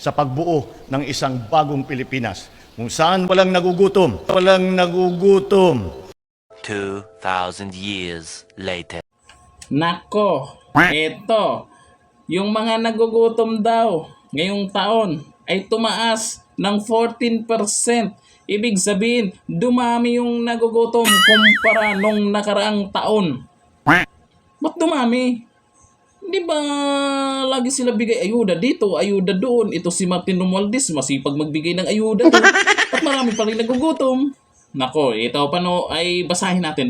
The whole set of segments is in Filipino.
sa pagbuo ng isang bagong Pilipinas kung saan walang nagugutom. Walang nagugutom. 2,000 years later. Nako, eto, yung mga nagugutom daw ngayong taon ay tumaas ng 14%. Ibig sabihin, dumami yung nagugutom kumpara nung nakaraang taon. Ba't dumami? Di ba lagi sila bigay ayuda dito, ayuda doon? Ito si Martin Romualdez, masipag magbigay ng ayuda to. At marami pa rin nagugutom. Nako, ito ay basahin natin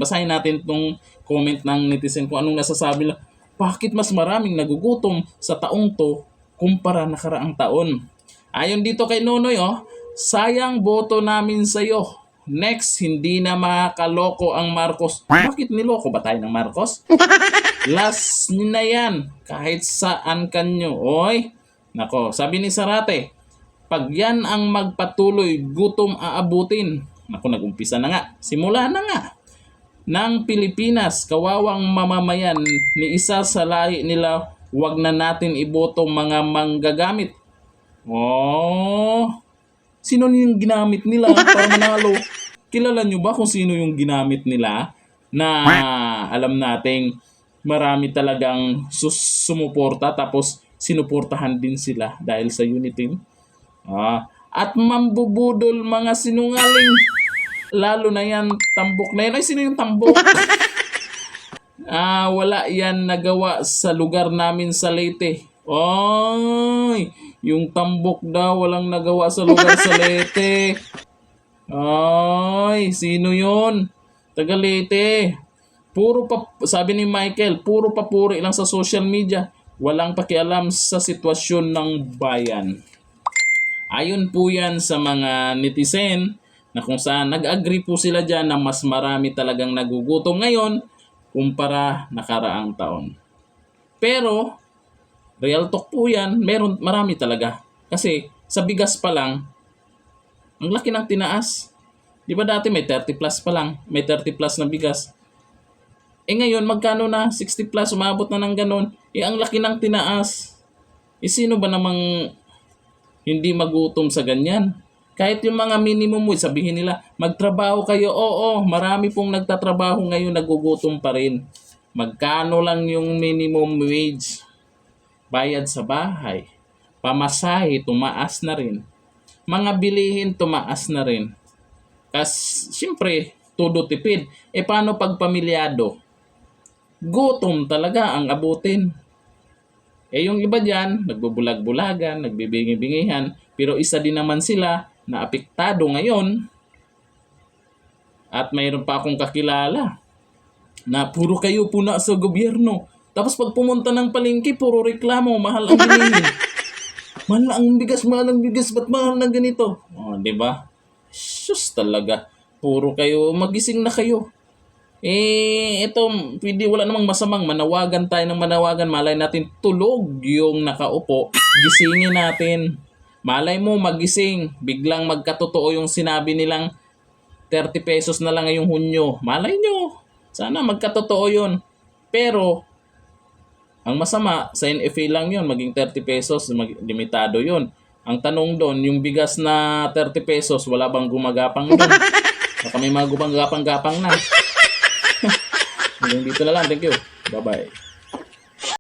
tong comment ng netizen kung anong nasasabi nila. Bakit mas maraming nagugutom sa taong to kumpara nakaraang taon? Ayon dito kay Nonoy, sayang boto namin sa'yo. Next, hindi na makakaloko ang Marcos. Bakit niloko ba tayo ng Marcos? Last na yan, kahit saan kanyo. Oy, nako, sabi ni Sarate, pag yan ang magpatuloy, gutom aabutin. Nako, nag-umpisa na nga. Simula na nga. Ng Pilipinas, kawawang mamamayan ni isa sa lahi nila, wag na natin iboto mga manggagamit. Oh, sino yung ginamit nila para manalo? Kilala nyo ba kung sino yung ginamit nila na alam nating marami talagang sumuporta tapos sinuportahan din sila dahil sa unity? At mambubudol mga sinungaling. Lalo na yan, tambok na yan. Ay, sino yung tambok? Wala yan nagawa sa lugar namin sa Leyte. Ay, yung tambok daw walang nagawa sa lugar sa Leyte. Ay, sino yun? Taga Leyte. Sabi ni Michael, puro papuri lang sa social media. Walang pakialam sa sitwasyon ng bayan. Ayon po yan sa mga netizen na kung saan nag-agree po sila dyan na mas marami talagang nagugutom ngayon kumpara nakaraang taon. Pero, real talk po yan, marami talaga. Kasi sa bigas pa lang, ang laki ng tinaas. Di ba dati may 30 plus pa lang, may 30 plus na bigas. Ngayon, magkano na? 60 plus, umabot na ng ganon. Ang laki ng tinaas. Sino ba namang hindi magutom sa ganyan? Kahit yung mga minimum wage, sabihin nila, magtrabaho kayo. Oo, marami pong nagtatrabaho ngayon, nagugutom pa rin. Magkano lang yung minimum wage? Bayad sa bahay. Pamasahe, tumaas na rin. Mga bilihin, tumaas na rin. Kasi, siyempre, todo tipid. Paano pag pamilyado? Gutom talaga ang abutin. Yung iba dyan, nagbubulag-bulagan, nagbibingi-bingihan, pero isa din naman sila na apektado ngayon. At mayroon pa akong kakilala na puro kayo puna sa gobyerno. Tapos pag pumunta ng palengke, puro reklamo, mahal ang bilihin. Mahal ang bigas, ba't mahal na ganito? Di ba? Sus talaga, puro kayo, magising na kayo. Ito, wala namang masamang manawagan tayo ng manawagan. Malay natin tulog yung nakaupo, gisingin natin. Malay mo magising, biglang magkatotoo yung sinabi nilang 30 pesos na lang ngayong Hunyo. Malay nyo, sana magkatotoo yun. Pero, ang masama, sa NFA lang yun, maging 30 pesos, limitado yun. Ang tanong doon, yung bigas na 30 pesos, wala bang gumagapang doon? Baka may mga gumagapang-gapang na. Hanggang dito na lang. Thank you. Bye-bye.